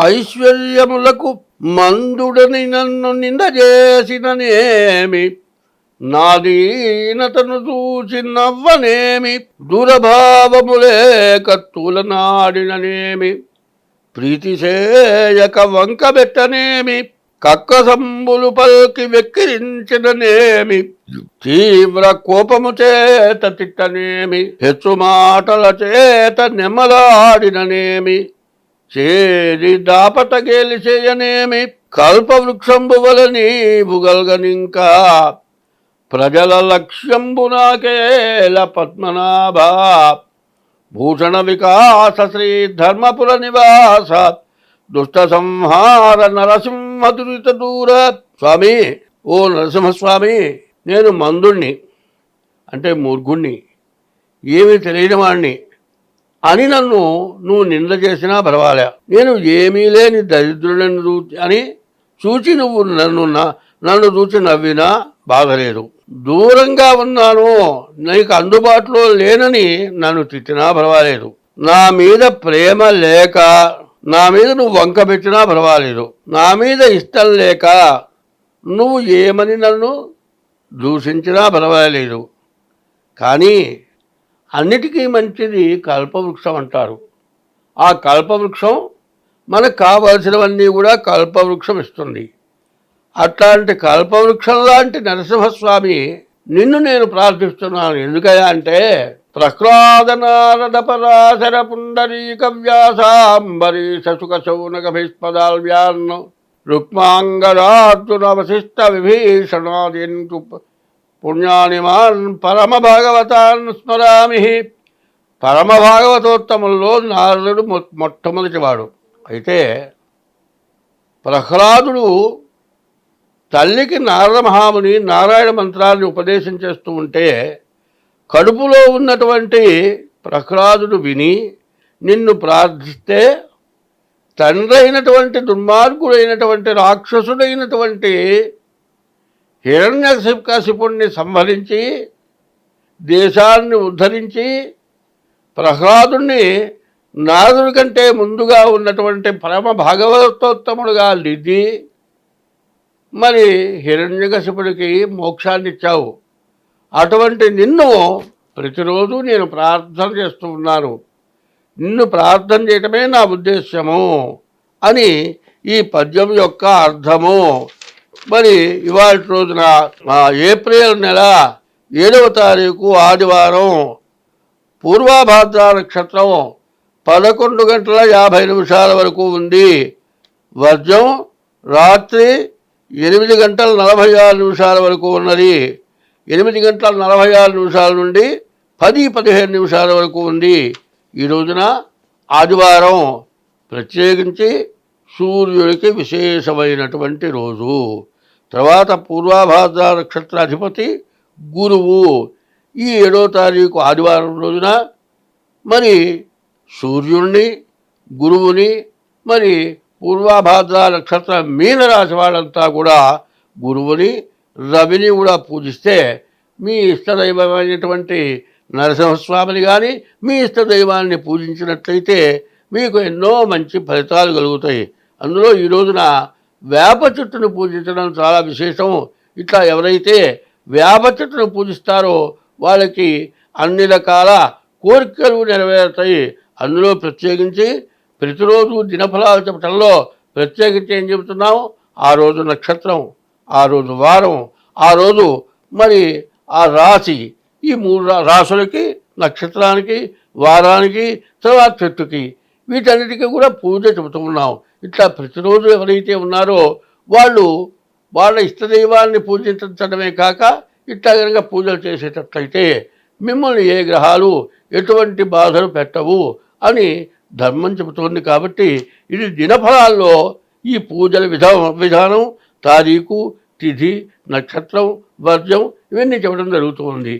ఐశ్వర్యములకు మందుడని నన్ను నిందజేసిననేమి, నా దీనతను చూచి నవ్వనేమి, దురభావములే కత్తులనాడిననేమి, ప్రీతి చేయక వంకబెట్టనేమి, కక్కసంబులు పల్కి వెక్కిరించిననేమి, తీవ్ర కోపము చేత తిట్టనేమి, హెచ్చు మాటల చేత నెమ్మలాడిననేమి, చేరి దాపట గేలిచేయనేమి, కల్పవృక్షంబు వల నీవు గల్గనింకా, ప్రజల లక్ష్యంబు నాకేల పద్మనాభ, భూషణ వికాస శ్రీ ధర్మపుర నివాస, దుష్ట సంహార నరసింహ దురిత దూర. స్వామి, ఓ నరసింహస్వామి, నేను మందుణ్ణి అంటే మూర్ఖుణ్ణి, ఏమీ తెలియని వాణ్ణి అని నన్ను నువ్వు నింద చేసినా పర్వాలే. నేను ఏమీ లేని దరిద్రులను అని చూచి నువ్వు నన్ను చూచి నవ్వినా బాధలేదు. దూరంగా ఉన్నాను, నీకు అందుబాటులో లేనని నన్ను తిట్టినా పర్వాలేదు. నా మీద ప్రేమ లేక నా మీద నువ్వు వంక పెట్టినా పర్వాలేదు. నా మీద ఇష్టం లేక నువ్వు ఏమని నన్ను దూషించినా పర్వాలేదు. కానీ అన్నిటికీ మంచిది కల్పవృక్షం అంటారు. ఆ కల్పవృక్షం మనకు కావలసినవన్నీ కూడా కల్పవృక్షం ఇస్తుంది. అట్లాంటి కల్పవృక్షం లాంటి నరసింహస్వామి నిన్ను నేను ప్రార్థిస్తున్నాను. ఎందుకయ్యా అంటే, ప్రహ్లాద నారద పరాశర పుండరీక వ్యాసాంబరీష సుఖ శౌనక భీష్పదాల్వ్యాన్ రుక్మాంగరార్జున వశిష్ట విభీషణాదీన్ పుణ్యానిమాన్ పరమ భాగవతాన్ స్మరామి. పరమ భాగవతోత్తముల్లో నారదుడు మొట్టమొదటివాడు. అయితే ప్రహ్లాదుడు తల్లికి నారద మహాముని నారాయణ మంత్రాన్ని ఉపదేశం చేస్తూ ఉంటే కడుపులో ఉన్నటువంటి ప్రహ్లాదుడు విని నిన్ను ప్రార్థిస్తే తండ్రి అయినటువంటి దుర్మార్గుడైనటువంటి రాక్షసుడైనటువంటి హిరణ్యకశిపుణ్ణి సంహరించి దేశాన్ని ఉద్ధరించి ప్రహ్లాదుణ్ణి నారదుడి కంటే ముందుగా ఉన్నటువంటి పరమ భాగవతోత్తముడుగా దిద్ది మరి హిరణ్యకశిపుడికి మోక్షాన్ని ఇచ్చావు. అటువంటి నిన్ను ప్రతిరోజు నేను ప్రార్థన చేస్తూ ఉన్నాను. నిన్ను ప్రార్థన చేయటమే నా ఉద్దేశ్యము అని ఈ పద్యం యొక్క అర్థము. మరి ఇవాళ రోజున ఏప్రిల్ నెల 7వ తారీఖు ఆదివారం, పూర్వాభాద్ర నక్షత్రం 11:50 వరకు ఉంది. వర్జం రాత్రి 8:46 వరకు ఉన్నది. 8:46 నుండి 10:15 వరకు ఉంది. ఈ రోజున ఆదివారం ప్రత్యేకించి సూర్యుడికి విశేషమైనటువంటి రోజు. తర్వాత పూర్వాభాద్ర నక్షత్ర అధిపతి గురువు. ఈ 7వ తారీఖు ఆదివారం రోజున మరి సూర్యుడిని, గురువుని, మరి పూర్వాభాద్ర నక్షత్ర మీనరాశి వాళ్ళంతా కూడా గురువుని, రవిని కూడా పూజిస్తే మీ ఇష్టదైవమైనటువంటి నరసింహస్వామిని కానీ మీ ఇష్టదైవాన్ని పూజించినట్లయితే మీకు ఎన్నో మంచి ఫలితాలు కలుగుతాయి. అందులో ఈ రోజున వేప చెట్టును పూజించడం చాలా విశేషం. ఇట్లా ఎవరైతే వేప చెట్టును పూజిస్తారో వాళ్ళకి అన్ని రకాల కోరికలు నెరవేరుతాయి. అందులో ప్రత్యేకించి ప్రతిరోజు దినఫలాలు చెప్పటంలో ప్రత్యేకించి ఏం చెబుతున్నాం, ఆ రోజు నక్షత్రం, ఆ రోజు వారం, ఆ రోజు మరి ఆ రాశి, ఈ 3 రాశులకి, నక్షత్రానికి, వారానికి, తర్వాత చెట్టుకి, వీటన్నిటికీ కూడా పూజ చెబుతూ ఉన్నాం. ఇట్లా ప్రతిరోజు ఎవరైతే ఉన్నారో వాళ్ళు వాళ్ళ ఇష్టదైవాన్ని పూజించడమే కాక ఇట్లా కనుక పూజలు చేసేటట్లయితే మిమ్మల్ని ఏ గ్రహాలు ఎటువంటి బాధలు పెట్టవు అని ధర్మం చెబుతోంది. కాబట్టి ఇది దినఫలాల్లో ఈ పూజల విధానం, తారీఖు, తిథి, నక్షత్రం, వర్జం ఇవన్నీ చెప్పడం జరుగుతుంది.